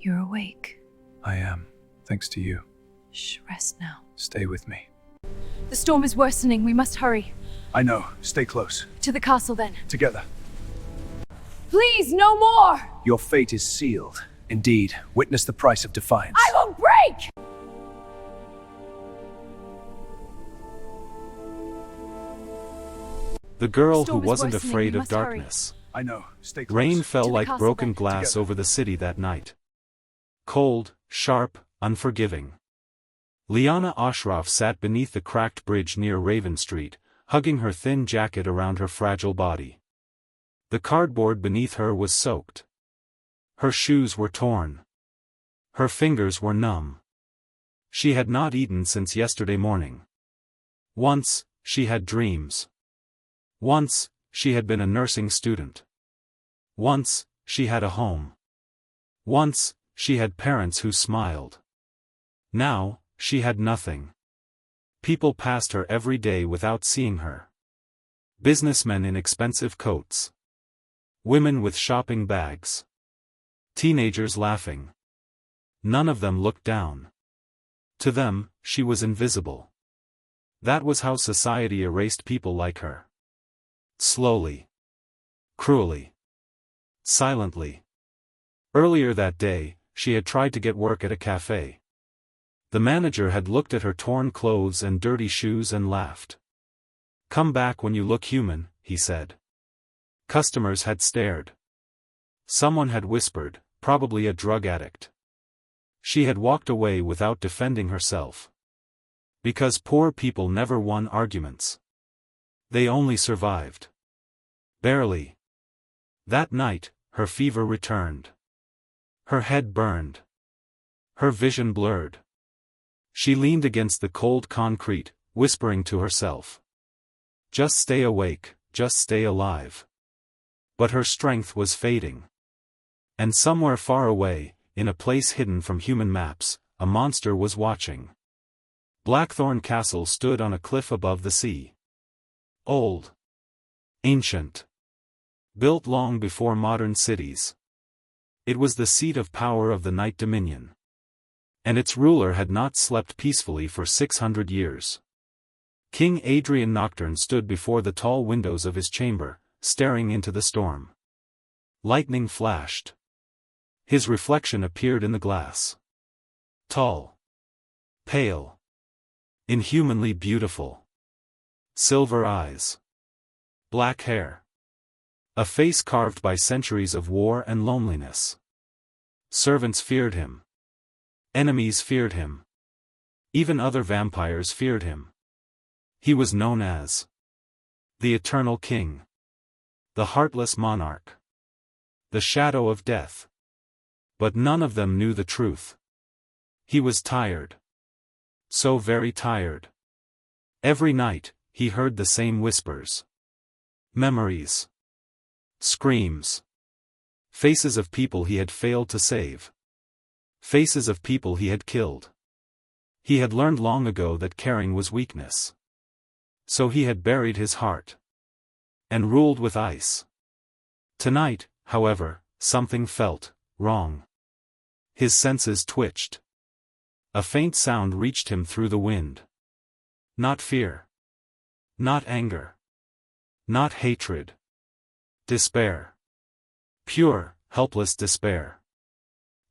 You're awake. I am, thanks to you. Shh, rest now. Stay with me. The storm is worsening. We must hurry. I know. Stay close. To the castle, then. Together. Please, no more! Your fate is sealed. Indeed, witness the price of defiance. I won't break! The girl The who storm is wasn't worsening. afraid We of must hurry. darkness. I know. Stay close. Rain fell To the like castle, broken then. glass Together. over the city that night. Cold, sharp, unforgiving. Liana Ashraf sat beneath the cracked bridge near Raven Street, hugging her thin jacket around her fragile body. The cardboard beneath her was soaked. Her shoes were torn. Her fingers were numb. She had not eaten since yesterday morning. Once, she had dreams. Once, she had been a nursing student. Once, she had a home. Once, she had parents who smiled. Now, she had nothing. People passed her every day without seeing her. Businessmen in expensive coats. Women with shopping bags. Teenagers laughing. None of them looked down. To them, she was invisible. That was how society erased people like her. Slowly. Cruelly. Silently. Earlier that day, she had tried to get work at a cafe. The manager had looked at her torn clothes and dirty shoes and laughed. "Come back when you look human," he said. Customers had stared. Someone had whispered, probably a drug addict. She had walked away without defending herself. Because poor people never won arguments. They only survived. Barely. That night, her fever returned. Her head burned. Her vision blurred. She leaned against the cold concrete, whispering to herself. Just stay awake, just stay alive. But her strength was fading. And somewhere far away, in a place hidden from human maps, a monster was watching. Blackthorn Castle stood on a cliff above the sea. Old. Ancient. Built long before modern cities. It was the seat of power of the Night Dominion. And its ruler had not slept peacefully for 600 years. King Adrian Nocturne stood before the tall windows of his chamber, staring into the storm. Lightning flashed. His reflection appeared in the glass. Tall. Pale. Inhumanly beautiful. Silver eyes. Black hair. A face carved by centuries of war and loneliness. Servants feared him. Enemies feared him. Even other vampires feared him. He was known as the Eternal King. The Heartless Monarch. The Shadow of Death. But none of them knew the truth. He was tired. So very tired. Every night, he heard the same whispers. Memories. Screams. Faces of people he had failed to save. Faces of people he had killed. He had learned long ago that caring was weakness. So he had buried his heart. And ruled with ice. Tonight, however, something felt wrong. His senses twitched. A faint sound reached him through the wind. Not fear. Not anger. Not hatred. Despair. Pure, helpless despair.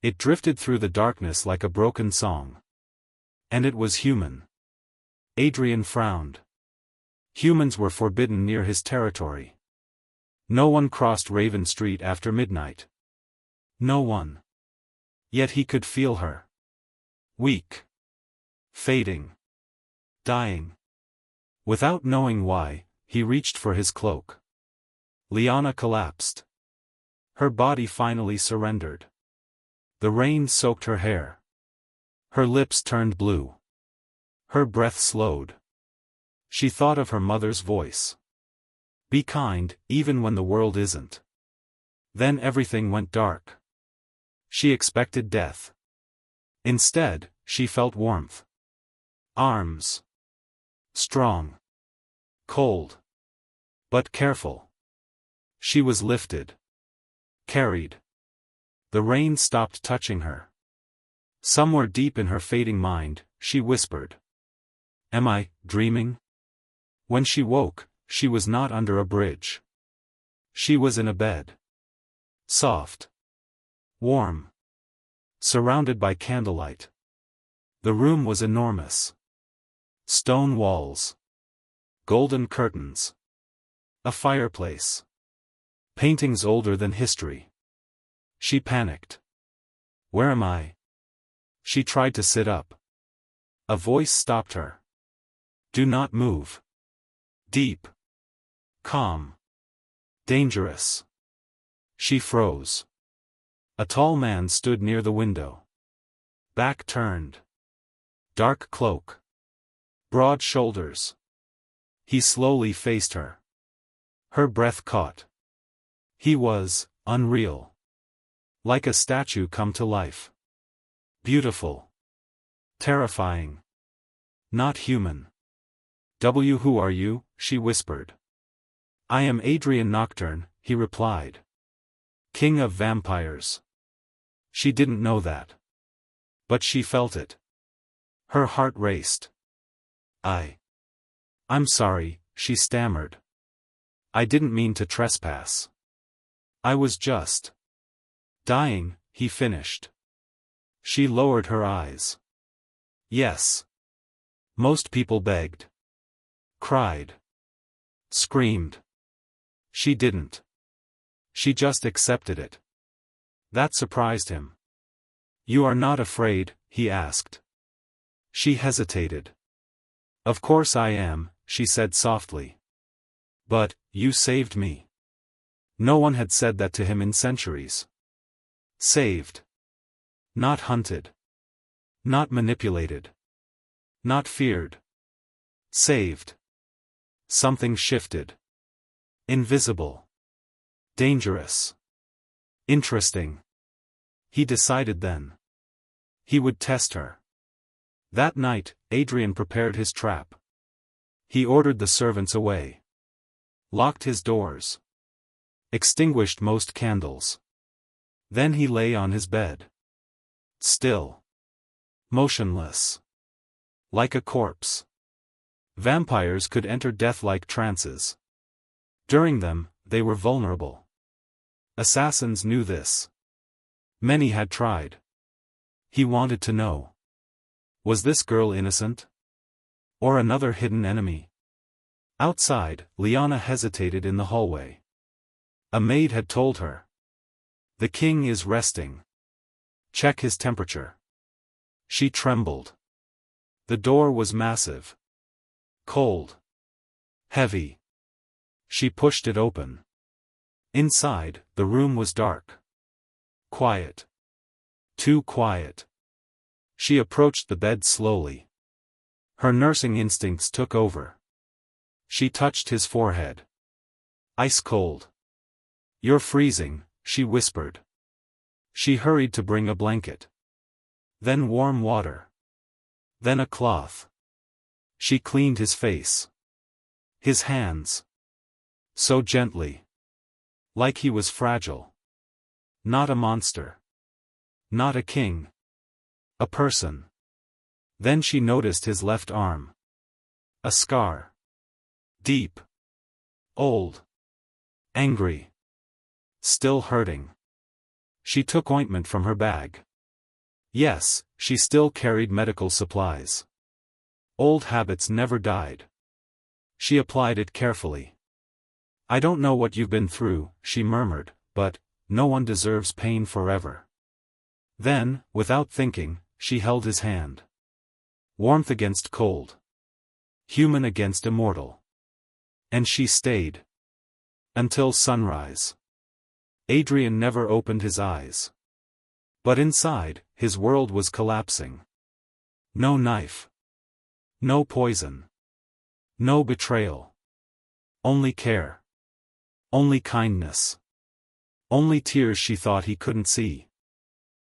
It drifted through the darkness like a broken song. And it was human. Adrian frowned. Humans were forbidden near his territory. No one crossed Raven Street after midnight. No one. Yet he could feel her. Weak. Fading. Dying. Without knowing why, he reached for his cloak. Liana collapsed. Her body finally surrendered. The rain soaked her hair. Her lips turned blue. Her breath slowed. She thought of her mother's voice. Be kind, even when the world isn't. Then everything went dark. She expected death. Instead, she felt warmth. Arms. Strong. Cold. But careful. She was lifted. Carried. The rain stopped touching her. Somewhere deep in her fading mind, she whispered. Am I dreaming? When she woke, she was not under a bridge. She was in a bed. Soft. Warm. Surrounded by candlelight. The room was enormous. Stone walls. Golden curtains. A fireplace. Paintings older than history. She panicked. Where am I? She tried to sit up. A voice stopped her. Do not move. Deep. Calm. Dangerous. She froze. A tall man stood near the window. Back turned. Dark cloak. Broad shoulders. He slowly faced her. Her breath caught. He was unreal. Like a statue come to life. Beautiful. Terrifying. Not human. Who are you? She whispered. I am Adrian Nocturne, he replied. King of vampires. She didn't know that. But she felt it. Her heart raced. I'm sorry, she stammered. I didn't mean to trespass. I was just dying, he finished. She lowered her eyes. Yes. Most people begged. Cried. Screamed. She didn't. She just accepted it. That surprised him. You are not afraid, he asked. She hesitated. Of course I am, she said softly. But, you saved me. No one had said that to him in centuries. Saved. Not hunted. Not manipulated. Not feared. Saved. Something shifted. Invisible. Dangerous. Interesting. He decided then. He would test her. That night, Adrian prepared his trap. He ordered the servants away. Locked his doors. Extinguished most candles. Then he lay on his bed. Still. Motionless. Like a corpse. Vampires could enter death-like trances. During them, they were vulnerable. Assassins knew this. Many had tried. He wanted to know. Was this girl innocent? Or another hidden enemy? Outside, Liana hesitated in the hallway. A maid had told her. The king is resting. Check his temperature. She trembled. The door was massive. Cold. Heavy. She pushed it open. Inside, the room was dark. Quiet. Too quiet. She approached the bed slowly. Her nursing instincts took over. She touched his forehead. Ice cold. You're freezing, she whispered. She hurried to bring a blanket. Then warm water. Then a cloth. She cleaned his face. His hands. So gently. Like he was fragile. Not a monster. Not a king. A person. Then she noticed his left arm. A scar. Deep. Old. Angry. Still hurting. She took ointment from her bag. Yes, she still carried medical supplies. Old habits never died. She applied it carefully. I don't know what you've been through, she murmured, but, no one deserves pain forever. Then, without thinking, she held his hand. Warmth against cold. Human against immortal. And she stayed. Until sunrise. Adrian never opened his eyes. But inside, his world was collapsing. No knife. No poison. No betrayal. Only care. Only kindness. Only tears she thought he couldn't see.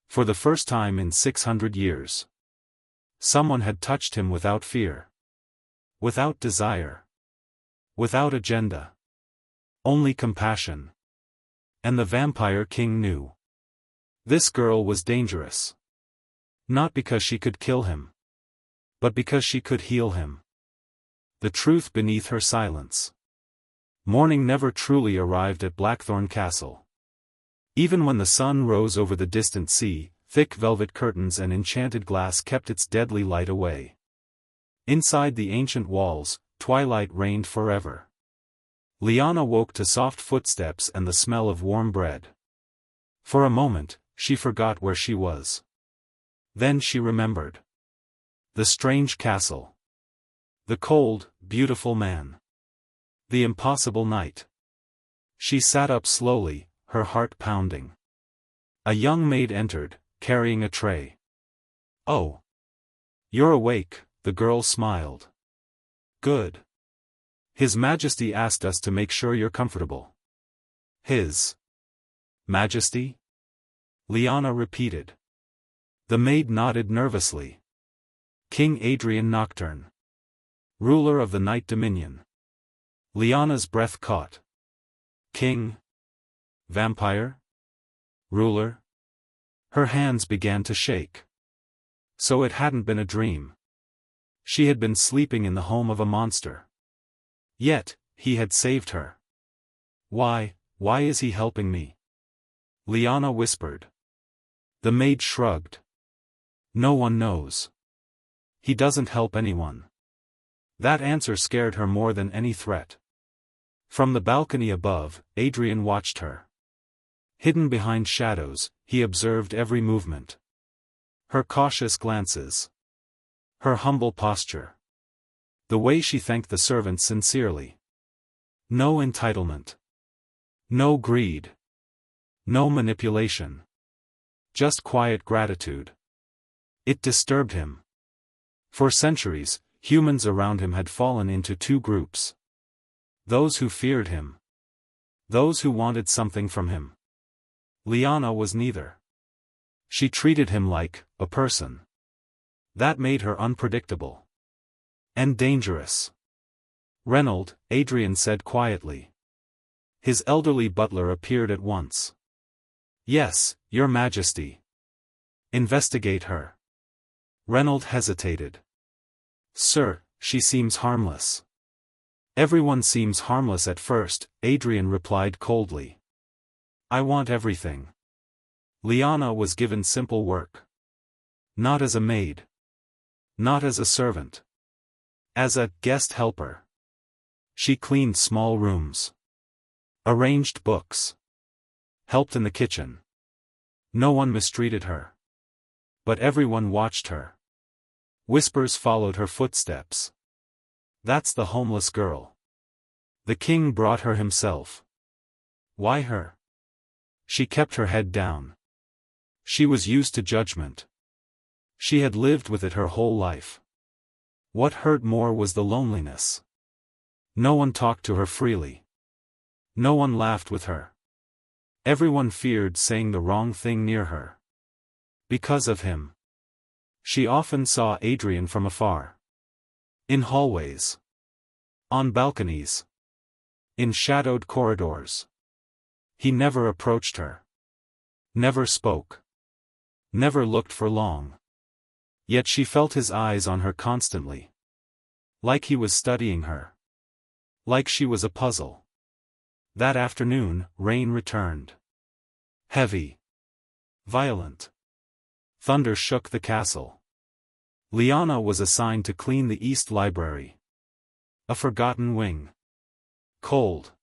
For the first time in 600 years. Someone had touched him without fear. Without desire. Without agenda. Only compassion. And the vampire king knew. This girl was dangerous. Not because she could kill him, but because she could heal him. The truth beneath her silence. Morning never truly arrived at Blackthorn Castle. Even when the sun rose over the distant sea, thick velvet curtains and enchanted glass kept its deadly light away. Inside the ancient walls, twilight reigned forever. Lyanna woke to soft footsteps and the smell of warm bread. For a moment, she forgot where she was. Then she remembered. The strange castle. The cold, beautiful man. The impossible night. She sat up slowly, her heart pounding. A young maid entered, carrying a tray. "Oh. You're awake," the girl smiled. "Good. His Majesty asked us to make sure you're comfortable." "His Majesty?" Lyanna repeated. The maid nodded nervously. "King Adrian Nocturne. Ruler of the Night Dominion." Lyanna's breath caught. King? Vampire? Ruler? Her hands began to shake. So it hadn't been a dream. She had been sleeping in the home of a monster. Yet, he had saved her. Why is he helping me?" Lyanna whispered. The maid shrugged. "No one knows. He doesn't help anyone." That answer scared her more than any threat. From the balcony above, Adrian watched her. Hidden behind shadows, he observed every movement. Her cautious glances. Her humble posture. The way she thanked the servants sincerely. No entitlement. No greed. No manipulation. Just quiet gratitude. It disturbed him. For centuries, humans around him had fallen into two groups. Those who feared him. Those who wanted something from him. Lyanna was neither. She treated him like a person. That made her unpredictable. And dangerous. "Reynold," Adrian said quietly. His elderly butler appeared at once. "Yes, Your Majesty." "Investigate her." Reynold hesitated. "Sir, she seems harmless." "Everyone seems harmless at first," Adrian replied coldly. "I want everything." Lyanna was given simple work. Not as a maid. Not as a servant. As a guest helper. She cleaned small rooms. Arranged books. Helped in the kitchen. No one mistreated her. But everyone watched her. Whispers followed her footsteps. "That's the homeless girl. The king brought her himself." Why her? She kept her head down. She was used to judgment. She had lived with it her whole life. What hurt more was the loneliness. No one talked to her freely. No one laughed with her. Everyone feared saying the wrong thing near her. Because of him. She often saw Adrian from afar. In hallways. On balconies. In shadowed corridors. He never approached her. Never spoke. Never looked for long. Yet she felt his eyes on her constantly. Like he was studying her. Like she was a puzzle. That afternoon, rain returned. Heavy. Violent. Thunder shook the castle. Lyanna was assigned to clean the East Library. A forgotten wing. Cold.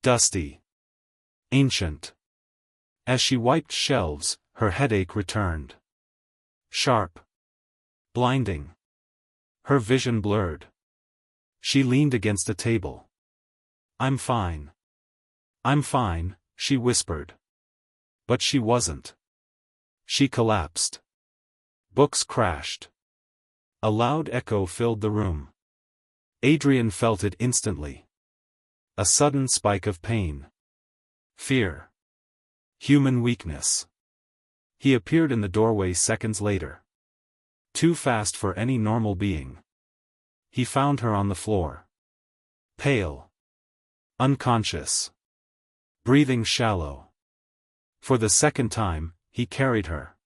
Dusty. Ancient. As she wiped shelves, her headache returned. Sharp. Blinding. Her vision blurred. She leaned against a table. "I'm fine. I'm fine," she whispered. But she wasn't. She collapsed. Books crashed. A loud echo filled the room. Adrian felt it instantly. A sudden spike of pain. Fear. Human weakness. He appeared in the doorway seconds later. Too fast for any normal being. He found her on the floor. Pale. Unconscious. Breathing shallow. For the second time, he carried her.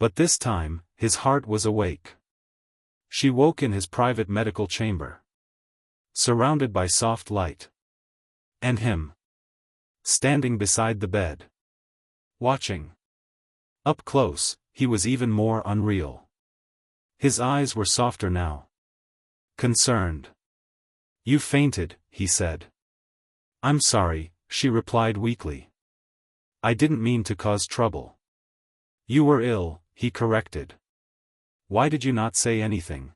But this time, his heart was awake. She woke in his private medical chamber, surrounded by soft light. And him, standing beside the bed, watching. Up close, he was even more unreal. His eyes were softer now. Concerned. "You fainted," he said. "I'm sorry," she replied weakly. "I didn't mean to cause trouble." "You were ill," he corrected. "Why did you not say anything?"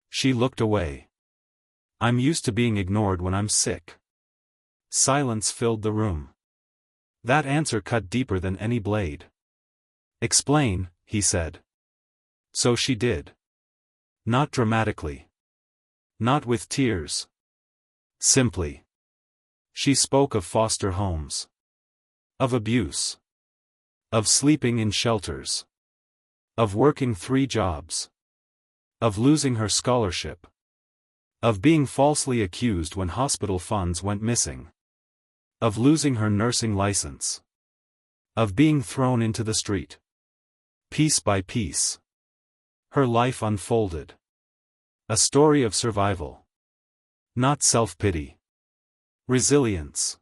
She looked away. "I'm used to being ignored when I'm sick." Silence filled the room. That answer cut deeper than any blade. "Explain," he said. So she did. Not dramatically. Not with tears. Simply. She spoke of foster homes. Of abuse. Of sleeping in shelters. Of working 3 jobs. Of losing her scholarship. Of being falsely accused when hospital funds went missing. Of losing her nursing license. Of being thrown into the street. Piece by piece. Her life unfolded. A story of survival. Not self-pity. Resilience.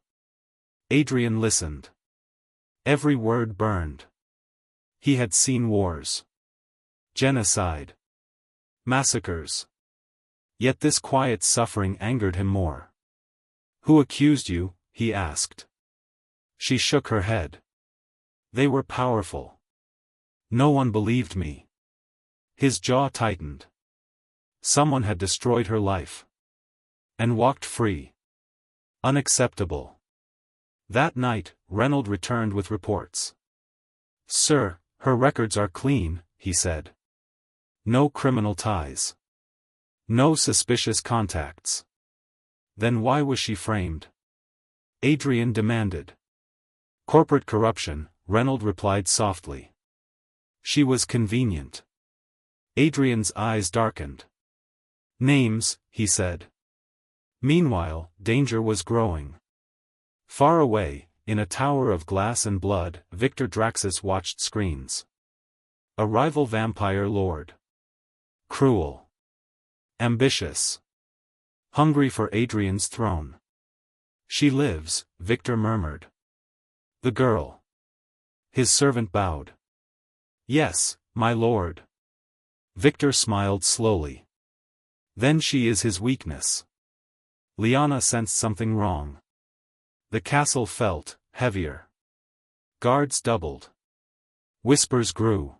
Adrian listened. Every word burned. He had seen wars. Genocide. Massacres. Yet this quiet suffering angered him more. "Who accused you?" he asked. She shook her head. "They were powerful. No one believed me." His jaw tightened. Someone had destroyed her life. And walked free. Unacceptable. That night, Reynolds returned with reports. "Sir, her records are clean," he said. "No criminal ties. No suspicious contacts." "Then why was she framed?" Adrian demanded. "Corporate corruption," Reynolds replied softly. "She was convenient." Adrian's eyes darkened. "Names," he said. Meanwhile, danger was growing. Far away, in a tower of glass and blood, Victor Draxus watched screens. A rival vampire lord. Cruel. Ambitious. Hungry for Adrian's throne. "She lives," Victor murmured. "The girl." His servant bowed. "Yes, my lord." Victor smiled slowly. "Then she is his weakness." Liana sensed something wrong. The castle felt heavier. Guards doubled. Whispers grew.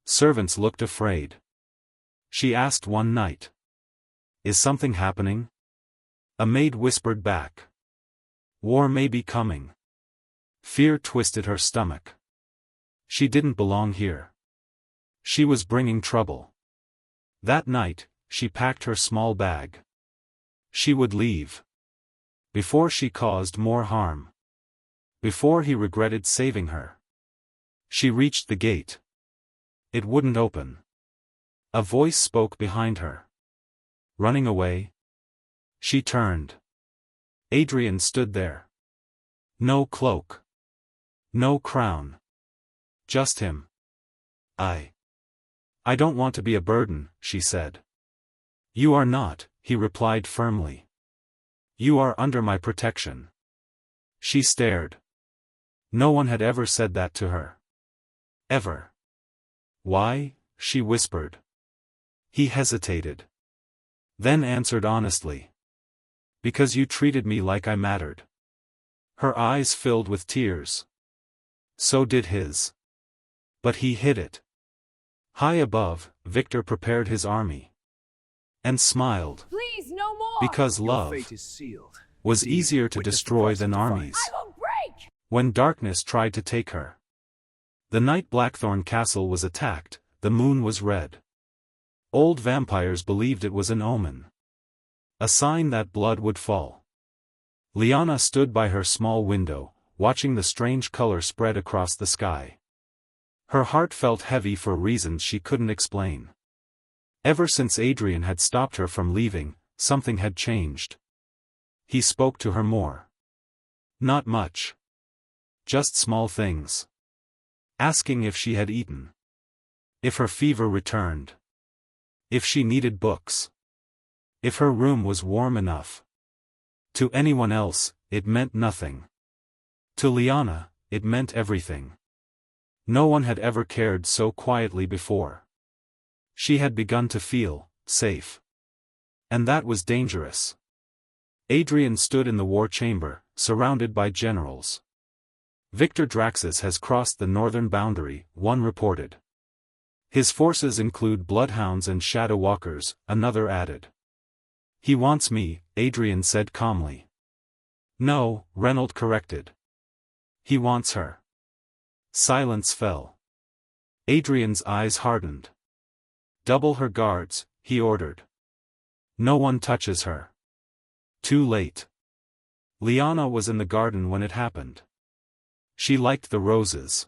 Servants looked afraid. She asked one night, "Is something happening?" A maid whispered back, "War may be coming." Fear twisted her stomach. She didn't belong here. She was bringing trouble. That night, she packed her small bag. She would leave. Before she caused more harm. Before he regretted saving her. She reached the gate. It wouldn't open. A voice spoke behind her. "Running away?" She turned. Adrian stood there. No cloak. No crown. Just him. I don't want to be a burden," she said. "You are not," he replied firmly. "You are under my protection." She stared. No one had ever said that to her. Ever. "Why?" she whispered. He hesitated. Then answered honestly. "Because you treated me like I mattered." Her eyes filled with tears. So did his. But he hid it. High above, Victor prepared his army. And smiled. Please, no more! Because Your love fate is sealed. was Indeed, easier to witness the destroy price than of armies. defiance. I won't break! When darkness tried to take her. The night Blackthorn Castle was attacked, the moon was red. Old vampires believed it was an omen. A sign that blood would fall. Liana stood by her small window, watching the strange color spread across the sky. Her heart felt heavy for reasons she couldn't explain. Ever since Adrian had stopped her from leaving, something had changed. He spoke to her more. Not much. Just small things. asking if she had eaten, if her fever returned, if she needed books, if her room was warm enough. To anyone else, it meant nothing. To Liana, it meant everything. No one had ever cared so quietly before. She had begun to feel safe. And that was dangerous. Adrian stood in the war chamber, surrounded by generals. Victor Draxus has crossed the northern boundary, one reported. His forces include bloodhounds and shadow walkers, another added. He wants me, Adrian said calmly. No, Reynolds corrected. He wants her. Silence fell. Adrian's eyes hardened. Double her guards, he ordered. No one touches her. Too late. Liana was in the garden when it happened. She liked the roses.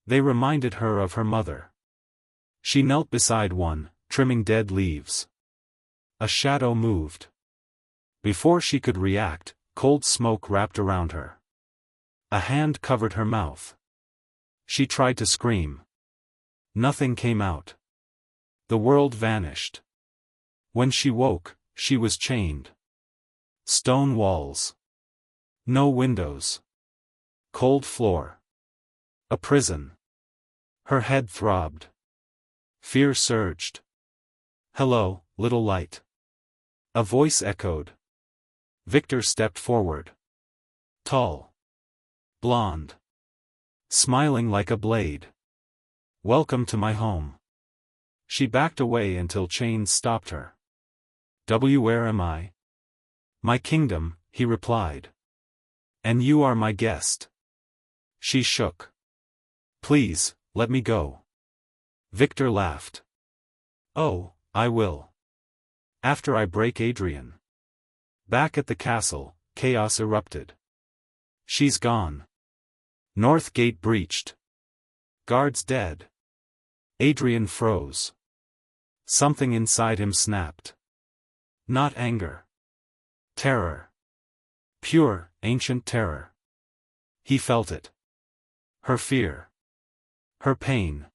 They reminded her of her mother. She knelt beside one, trimming dead leaves. A shadow moved. Before she could react, cold smoke wrapped around her. A hand covered her mouth. She tried to scream. Nothing came out. The world vanished. When she woke, she was chained. Stone walls. No windows. Cold floor. A prison. Her head throbbed. Fear surged. Hello, little light. A voice echoed. Victor stepped forward. Tall. Blonde. Smiling like a blade. Welcome to my home. She backed away until chains stopped her. Where am I? My kingdom, he replied. And you are my guest. She shook. Please, let me go. Victor laughed. Oh, I will. After I break Adrian. Back at the castle, chaos erupted. She's gone. North Gate breached. Guards dead. Adrian froze. Something inside him snapped. Not anger. Terror. Pure, ancient terror. He felt it. Her fear. Her pain.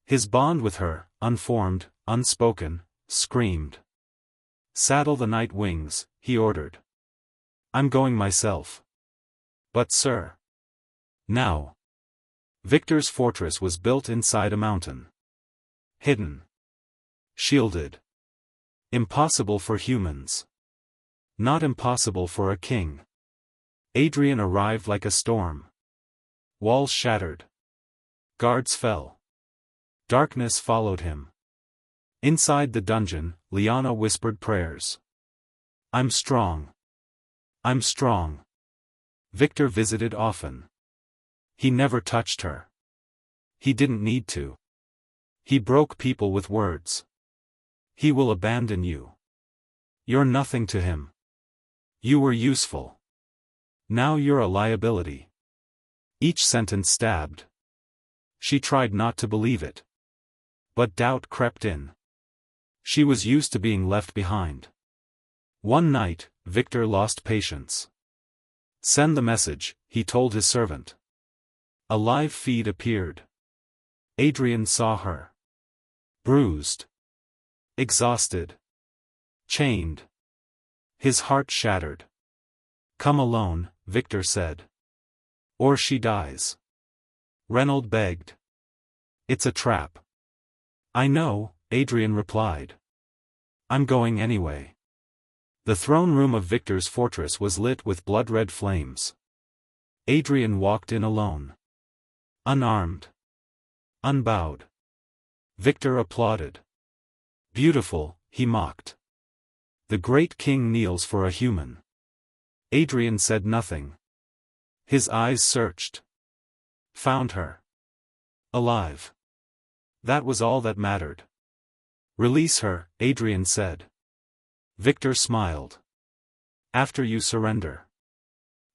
His bond with her, unformed, unspoken, screamed. Saddle the night wings, he ordered. I'm going myself. But sir. Now. Victor's fortress was built inside a mountain. Hidden. Shielded. Impossible for humans. Not impossible for a king. Adrian arrived like a storm. Walls shattered. Guards fell. Darkness followed him. Inside the dungeon, Liana whispered prayers. I'm strong. I'm strong. Victor visited often. He never touched her. He didn't need to. He broke people with words. He will abandon you. You're nothing to him. You were useful. Now you're a liability. Each sentence stabbed. She tried not to believe it. But doubt crept in. She was used to being left behind. One night, Victor lost patience. Send the message, he told his servant. A live feed appeared. Adrian saw her. Bruised. Exhausted. Chained. His heart shattered. Come alone, Victor said. Or she dies. Reynolds begged. It's a trap. I know, Adrian replied. I'm going anyway. The throne room of Victor's fortress was lit with blood-red flames. Adrian walked in alone. Unarmed. Unbowed. Victor applauded. Beautiful, he mocked. The great king kneels for a human. Adrian said nothing. His eyes searched. Found her. Alive. That was all that mattered. Release her, Adrian said. Victor smiled. After you surrender.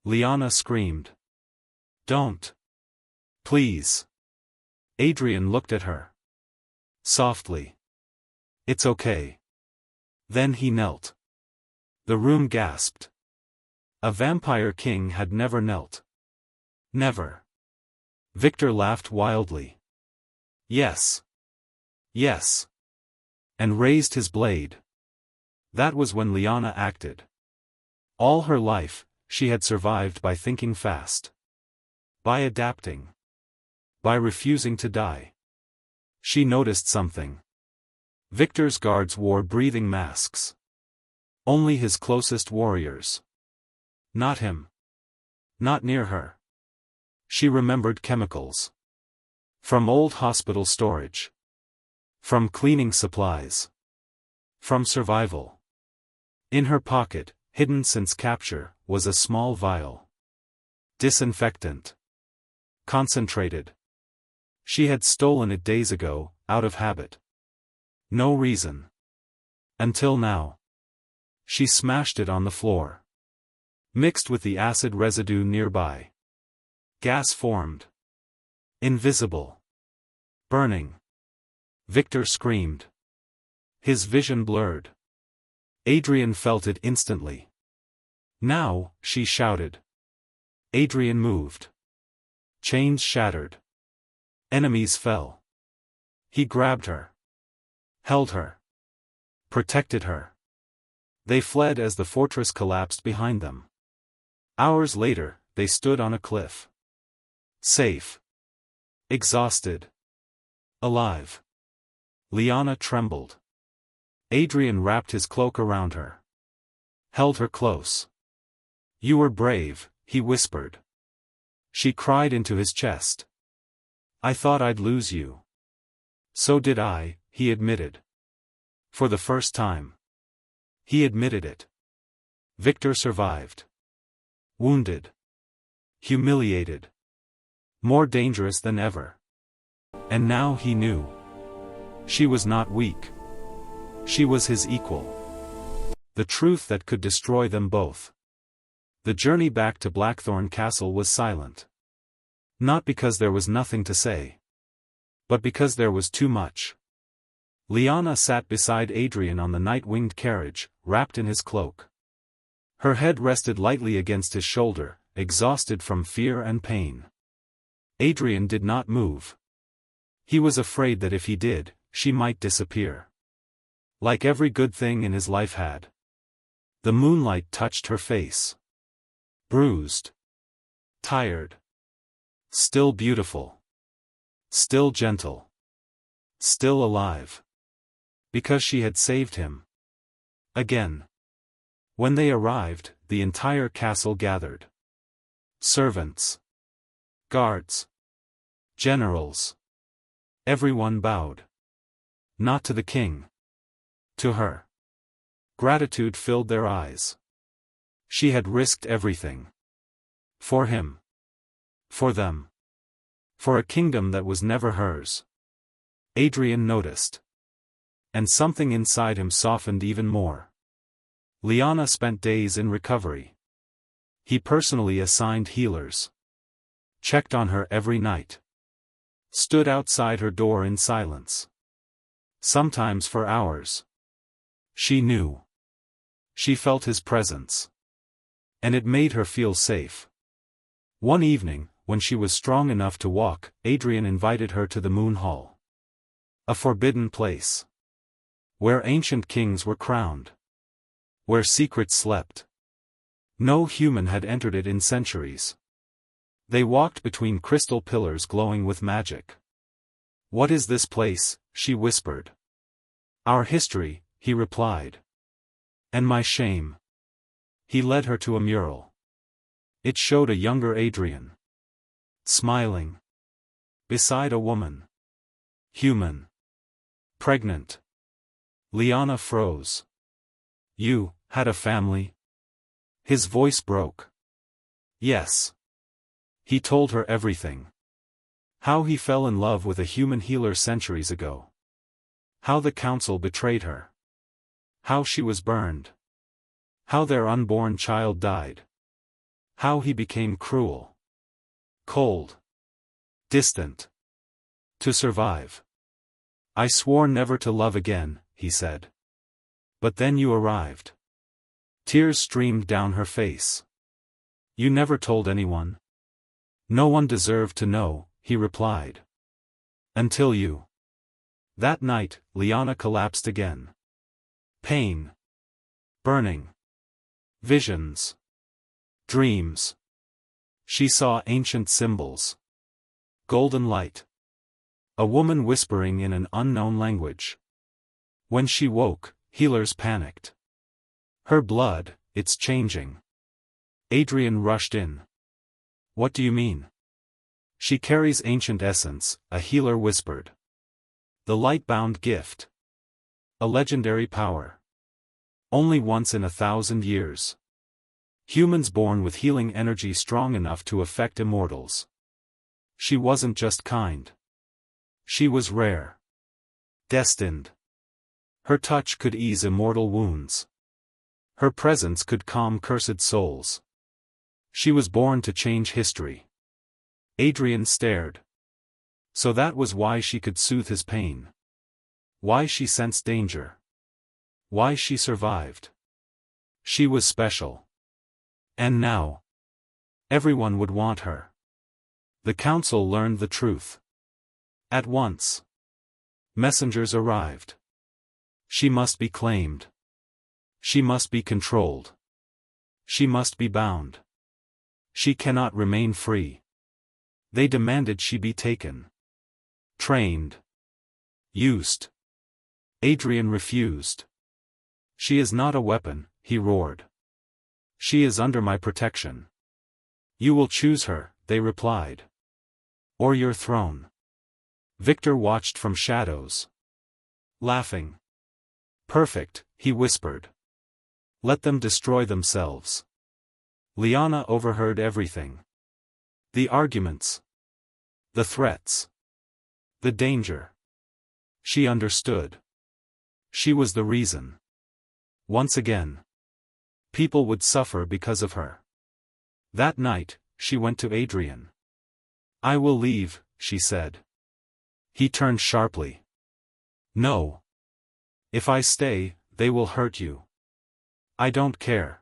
Liana screamed. Don't. Please. Adrian looked at her. Softly. It's okay. Then he knelt. The room gasped. A vampire king had never knelt. Never. Victor laughed wildly. Yes. Yes. And raised his blade. That was when Liana acted. All her life, she had survived by thinking fast. By adapting. By refusing to die. She noticed something. Victor's guards wore breathing masks. Only his closest warriors. Not him. Not near her. She remembered chemicals. From old hospital storage. From cleaning supplies. From survival. In her pocket, hidden since capture, was a small vial. Disinfectant. Concentrated. She had stolen it days ago, out of habit. No reason. Until now. She smashed it on the floor. Mixed with the acid residue nearby. Gas formed. Invisible. Burning. Victor screamed. His vision blurred. Adrian felt it instantly. Now, she shouted. Adrian moved. Chains shattered. Enemies fell. He grabbed her. Held her. Protected her. They fled as the fortress collapsed behind them. Hours later, they stood on a cliff. Safe. Exhausted. Alive. Liana trembled. Adrian wrapped his cloak around her. Held her close. You were brave, he whispered. She cried into his chest. I thought I'd lose you. So did I, he admitted. For the first time. He admitted it. Victor survived. Wounded. Humiliated. More dangerous than ever. And now he knew. She was not weak. She was his equal. The truth that could destroy them both. The journey back to Blackthorn Castle was silent. Not because there was nothing to say. But because there was too much. Liana sat beside Adrian on the night-winged carriage, wrapped in his cloak. Her head rested lightly against his shoulder, exhausted from fear and pain. Adrian did not move. He was afraid that if he did, she might disappear. Like every good thing in his life had. The moonlight touched her face. Bruised. Tired. Still beautiful. Still gentle. Still alive. Because she had saved him. Again. When they arrived, the entire castle gathered. Servants. Guards. Generals. Everyone bowed. Not to the king. To her. Gratitude filled their eyes. She had risked everything. For him. For them. For a kingdom that was never hers. Adrian noticed. And something inside him softened even more. Liana spent days in recovery. He personally assigned healers. Checked on her every night. Stood outside her door in silence. Sometimes for hours. She knew. She felt his presence. And it made her feel safe. One evening, when she was strong enough to walk, Adrian invited her to the Moon Hall. A forbidden place. Where ancient kings were crowned. Where secrets slept. No human had entered it in centuries. They walked between crystal pillars glowing with magic. What is this place? She whispered. Our history, he replied. And my shame. He led her to a mural. It showed a younger Adrian. Smiling. Beside a woman. Human. Pregnant. Liana froze. You had a family? His voice broke. Yes. He told her everything. How he fell in love with a human healer centuries ago. How the council betrayed her. How she was burned. How their unborn child died. How he became cruel. Cold. Distant. To survive. I swore never to love again, he said. But then you arrived. Tears streamed down her face. You never told anyone? No one deserved to know, he replied. Until you. That night, Liana collapsed again. Pain. Burning. Visions. Dreams. She saw ancient symbols. Golden light. A woman whispering in an unknown language. When she woke, healers panicked. Her blood, it's changing. Adrian rushed in. What do you mean? She carries ancient essence, a healer whispered. The light-bound gift. A legendary power. Only once in 1,000 years. Humans born with healing energy strong enough to affect immortals. She wasn't just kind. She was rare. Destined. Her touch could ease immortal wounds. Her presence could calm cursed souls. She was born to change history. Adrian stared. So that was why she could soothe his pain. Why she sensed danger. Why she survived. She was special. And now, everyone would want her. The council learned the truth. At once. Messengers arrived. She must be claimed. She must be controlled. She must be bound. She cannot remain free. They demanded she be taken. Trained. Used. Adrian refused. She is not a weapon, he roared. She is under my protection. You will choose her, they replied. Or your throne. Victor watched from shadows. Laughing. Perfect, he whispered. Let them destroy themselves. Liana overheard everything. The arguments. The threats. The danger. She understood. She was the reason. Once again. People would suffer because of her. That night, she went to Adrian. I will leave, she said. He turned sharply. No. If I stay, they will hurt you. I don't care.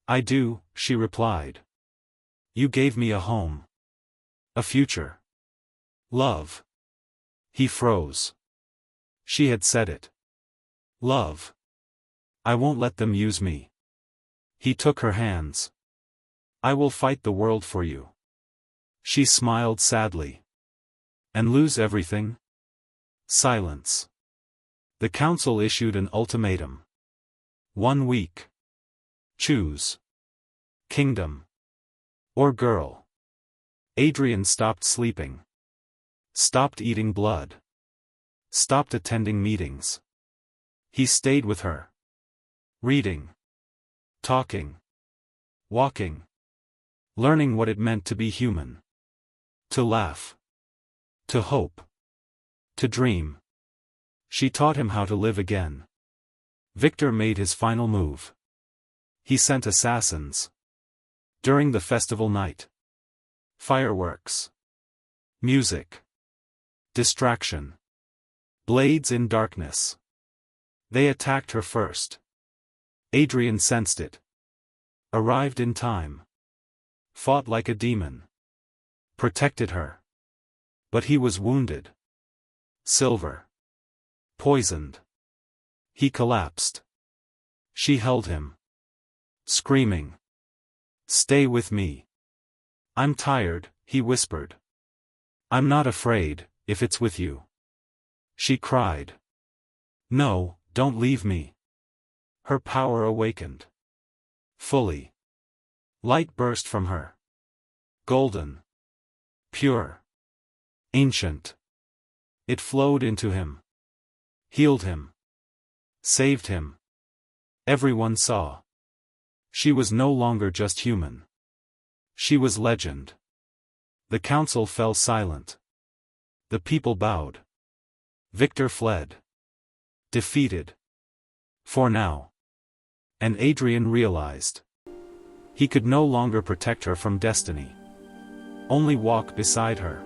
I do, she replied. You gave me a home. A future. Love. He froze. She had said it. Love. I won't let them use me. He took her hands. I will fight the world for you. She smiled sadly. And lose everything? Silence. The council issued an ultimatum. 1 week. Choose. Kingdom. Or girl. Adrian stopped sleeping. Stopped eating blood. Stopped attending meetings. He stayed with her. Reading. Talking. Walking. Learning what it meant to be human. To laugh. To hope. To dream. She taught him how to live again. Victor made his final move. He sent assassins. During the festival night. Fireworks. Music. Distraction. Blades in darkness. They attacked her first. Adrian sensed it. Arrived in time. Fought like a demon. Protected her. But he was wounded. Silver. Poisoned. He collapsed. She held him. Screaming. Stay with me. I'm tired, he whispered. I'm not afraid, if it's with you. She cried. No, don't leave me. Her power awakened. Fully. Light burst from her. Golden. Pure. Ancient. It flowed into him. Healed him. Saved him. Everyone saw. She was no longer just human. She was legend. The council fell silent. The people bowed. Victor fled. Defeated. For now. And Adrian realized. He could no longer protect her from destiny. Only walk beside her.